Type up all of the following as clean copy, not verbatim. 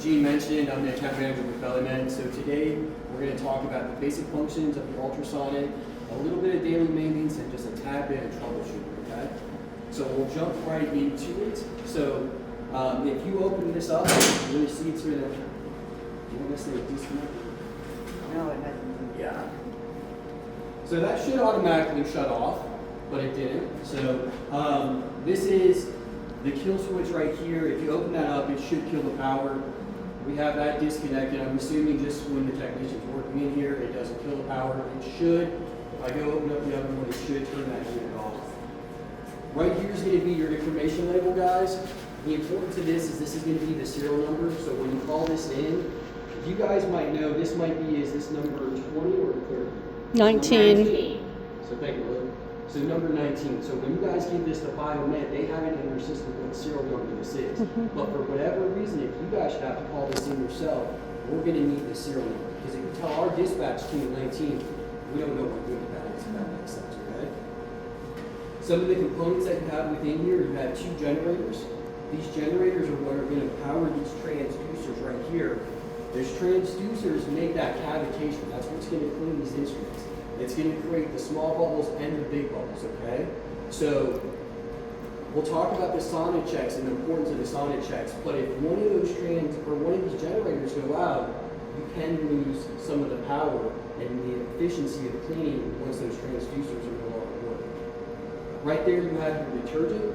Gene mentioned, I'm the account manager with Belimed. So today we're going to talk about the basic functions of the ultrasonic, a little bit of daily maintenance, and just a tad bit of troubleshooting, okay? So we'll jump right into it. So if you open this up, you really see it's going to, you want to say disconnect? No, it hasn't. Yeah. So that should automatically shut off, but it didn't. So this is the kill switch right here. If you open that up, it should kill the power. We have that disconnected. I'm assuming just when the technician's working in here, it doesn't kill the power. It should. If I go open up the other one, it should turn that unit off. Right here is going to be your information label, guys. The importance of this is going to be the serial number. So when you call this in, you guys might know this might be, is this number 20 or 30? 19. So thank you, Liv. So number 19. So when you guys give this to Biomed, they have it in their system what serial number this is. But for whatever reason, if you guys should have to call this in yourself, we're going to need the serial number. Because if you tell our dispatch team 19, we don't know what unit that is, if that makes sense, okay? Some of the components that you have within here, you have 2 generators. These generators are what are going to power these transducers right here. Those transducers make that cavitation. That's what's going to clean these instruments. It's going to create the small bubbles and the big bubbles, okay? So we'll talk about the sonic checks and the importance of the sonic checks, but if one of those one of these generators go out, you can lose some of the power and the efficiency of cleaning once those transducers are no longer working. Right there you have your detergent.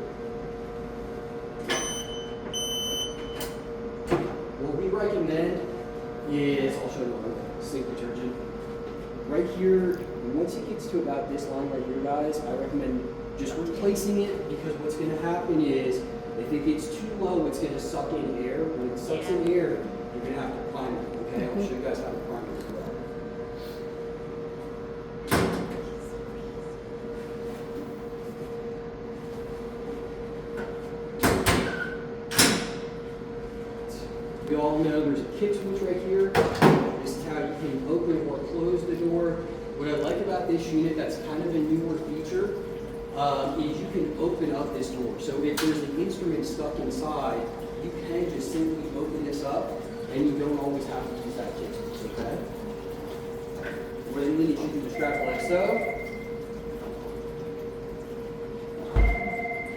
What we recommend is, I'll show you one sink detergent. Right here, once it gets to about this line right here, guys, I recommend just replacing it, because what's going to happen is if it gets too low, it's going to suck in air. When it sucks in air, you're going to have to prime it, okay? I'll show you guys how to prime it as well. We all know there's a kick switch right here. This is how you can open or close the door. What I like about this unit that's kind of a newer feature is you can open up this door. So if there's an instrument stuck inside, you can just simply open this up and you don't always have to use that kick switch, okay? What I need is you can just strap it like so.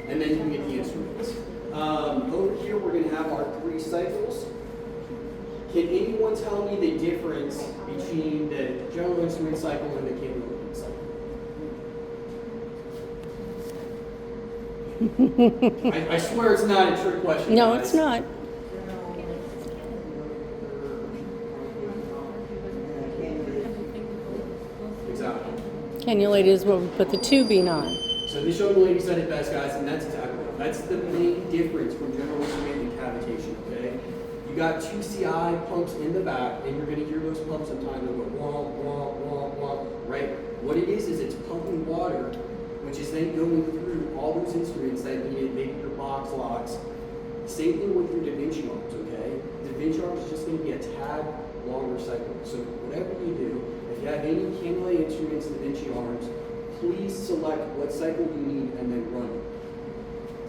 And then you can get the instruments. Over here we're going to have our 3 cycles. Can anyone tell me the difference between the general instrument cycle and the cannula cycle? I swear it's not a trick question. No, guys. it's not. Exactly. Cannulated is where we put the tubing on. So this young lady said it best, guys, and that's exactly right. That's the main difference from general instrument and cavitation, okay? You got 2 CI pumps in the back, and you're going to hear those pumps sometimes. They'll go womp, womp, womp, womp, right? What it is it's pumping water, which is then going through all those instruments that need maybe your box locks. Same thing with your Da Vinci arms, okay? Da Vinci arms is just going to be a tad longer cycle. So whatever you do, if you have any cannula instruments, Da Vinci arms, please select what cycle you need and then run it.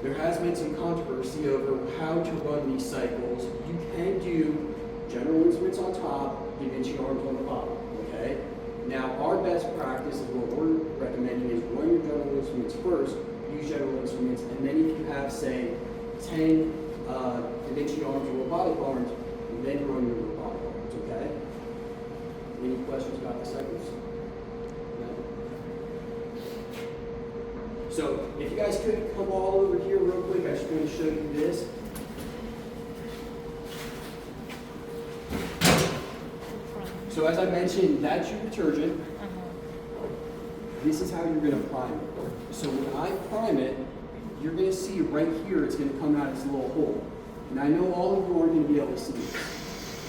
There has been some controversy over how to run these cycles. You can do general instruments on top, Da Vinci arms on the bottom, okay? Now, our best practice is what we're recommending is run your general instruments first, use general instruments, and then if you have, say, 10 Da Vinci arms or robotic arms, then run your robotic arms, okay? Any questions about the cycles? So if you guys could come all over here real quick, I just want to show you this. So as I mentioned, that's your detergent. This is how you're going to prime it. So when I prime it, you're going to see right here, it's going to come out this little hole. And I know all of you aren't going to be able to see this.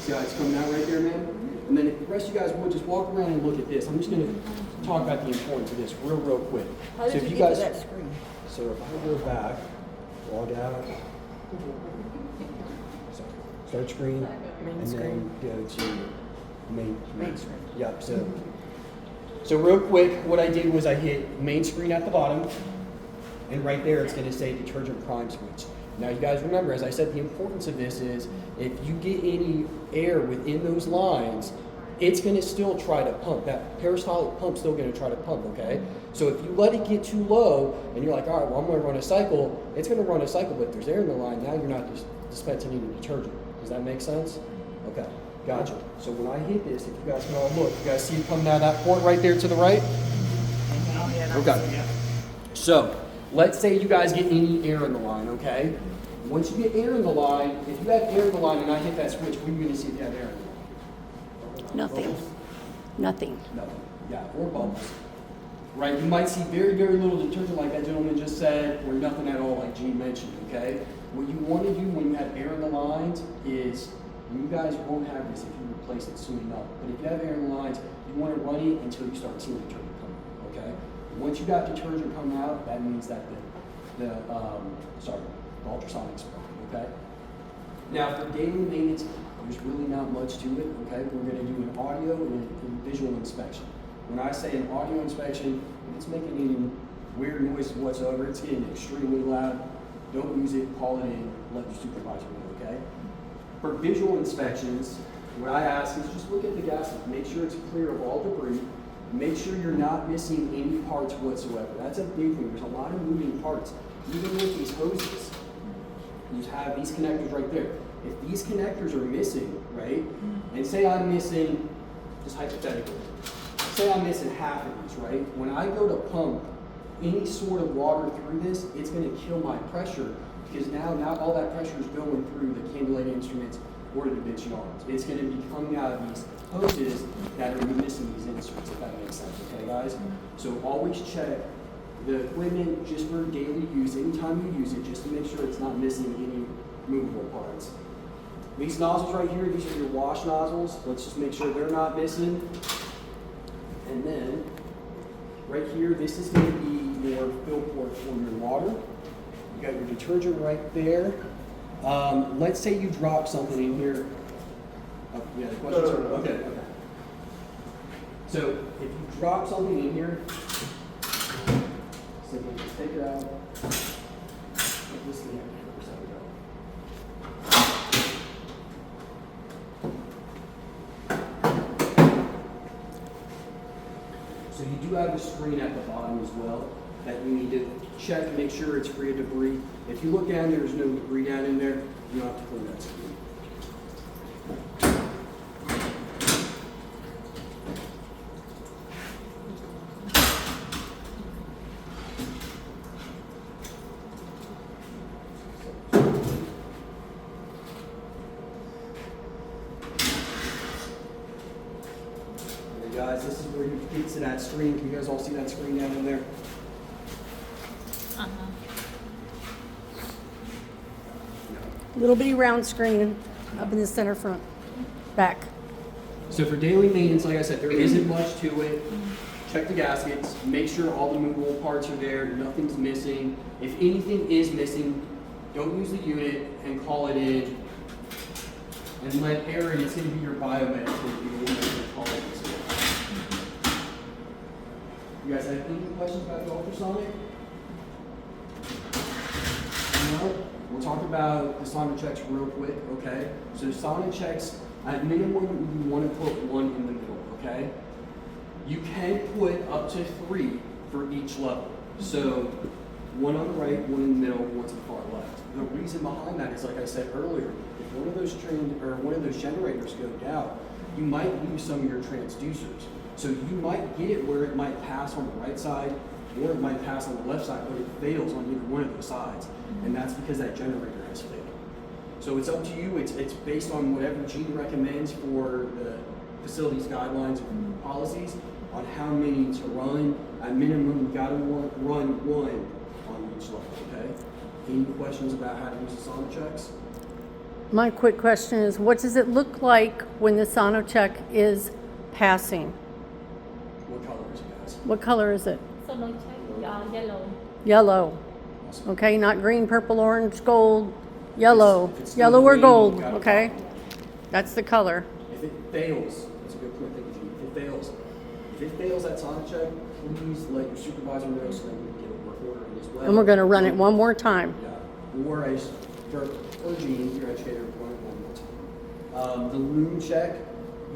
See how it's coming out right there, man? And then if the rest of you guys would just walk around and look at this. I'm just going to talk about the importance of this real quick. How did so if you you get guys, to that screen? So if I go back, log out, so start screen, Main and screen. then go to main screen. Yep. So real quick, what I did was I hit main screen at the bottom, and right there it's going to say detergent prime switch. Now you guys remember, as I said, the importance of this is If you get any air within those lines, it's going to still try to pump. That peristaltic pump's still going to try to pump, okay? So if you let it get too low and you're like, all right, well, I'm going to run a cycle, it's going to run a cycle, but if there's air in the line, now you're not dispensing any detergent. Does that make sense? Okay, gotcha. So when I hit this, if you guys can all look, you guys see it coming out of that port right there to the right? Okay. So let's say you guys get any air in the line, okay? Once you get air in the line, if you have air in the line and I hit that switch, we're going to see if you have air in the line. Nothing. Bubbles? Nothing. Nothing. Yeah, or bubbles. Right? You might see very, very little detergent like that gentleman just said, or nothing at all like Gene mentioned, okay? What you want to do when you have air in the lines is, you guys won't have this if you replace it soon enough, but if you have air in the lines, you want to run it until you start seeing detergent come out, okay? Once you got detergent coming out, that means that the ultrasonic spray, okay? Now for daily maintenance, there's really not much to it, okay? We're going to do an audio and a visual inspection. When I say an audio inspection, if it's making any weird noises whatsoever, it's getting extremely loud, don't use it, call it in, let your supervisor know, okay? For visual inspections, what I ask is just look at the gasket, make sure it's clear of all debris, make sure you're not missing any parts whatsoever. That's a big thing. There's a lot of moving parts. Even with these hoses, you have these connectors right there. If these connectors are missing, right, and say I'm missing, just hypothetically, say I'm missing half of these, right, when I go to pump any sort of water through this, it's going to kill my pressure because now all that pressure is going through the cannulated instruments or the Da Vinci arms. It's going to be coming out of these hoses that are missing these inserts, if that makes sense, okay, guys? So always check the equipment just for daily use, anytime you use it, just to make sure it's not missing any movable parts. These nozzles right here, these are your wash nozzles. Let's just make sure they're not missing. And then, right here, this is going to be your fill port for your water. You got your detergent right there. Let's say you drop something in here. Oh, yeah, the questions are, okay. So, if you drop something in here, simply just take it out. Put this in here. So you do have a screen at the bottom as well that you need to check and make sure it's free of debris. If you look down, there's no debris down in there, you don't have to clean that screen. Guys, this is where you get to that screen. Can you guys all see that screen down in there? Little bitty round screen up in the center front, back. So for daily maintenance, like I said, there isn't much to it. Check the gaskets, make sure all the movable parts are there, nothing's missing. If anything is missing, don't use the unit and call it in. And let Aaron, it's going to be your biomed, call it in. You guys have any questions about the ultrasonic? No? We'll talk about the sonic checks real quick, okay? So sonic checks, at minimum, you want to put one in the middle, okay? You can put up to 3 for each level. So one on the right, one in the middle, one to the far left. The reason behind that is, like I said earlier, if one of those generators go down, you might lose some of your transducers. So you might get it where it might pass on the right side or it might pass on the left side, but it fails on either one of those sides. And that's because that generator has failed. So it's up to you. It's based on whatever Gene recommends for the facility's guidelines and policies on how many to run. At minimum, you gotta run one on each level, okay? Any questions about how to use the sonic checks? My quick question is, what does it look like when the sonocheck is passing? What color is it, guys? What color is it? Sonocheck, yellow. Yellow. Awesome. Okay, not green, purple, orange, gold, yellow. If it's Yellow or green, gold, you gotta okay? follow. That's the color. If it fails, that's a good point, thank you, Gene. If it fails that sonic check, please let your supervisor know so that we can get a work order in as well. And we're gonna run it one more time. Yeah. Or as for Gene, your educator, run it one more time. The loom check,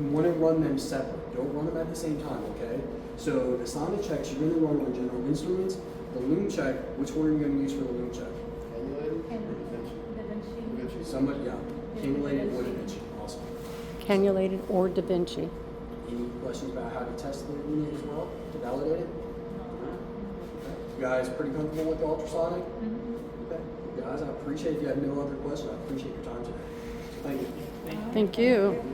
you want to run them separate. Don't run them at the same time, okay? So the sonic checks you're going to run on general instruments. The loom check, which one are you going to use for the loom check? Somebody, yeah. Cannulated or Da Vinci. Awesome. Cannulated or Da Vinci? Any questions about how to test the unit as well, to validate it? Okay. You guys pretty comfortable with the ultrasonic? Okay. Guys, I appreciate, if you have no other questions, I appreciate your time today. Thank you. Thank you.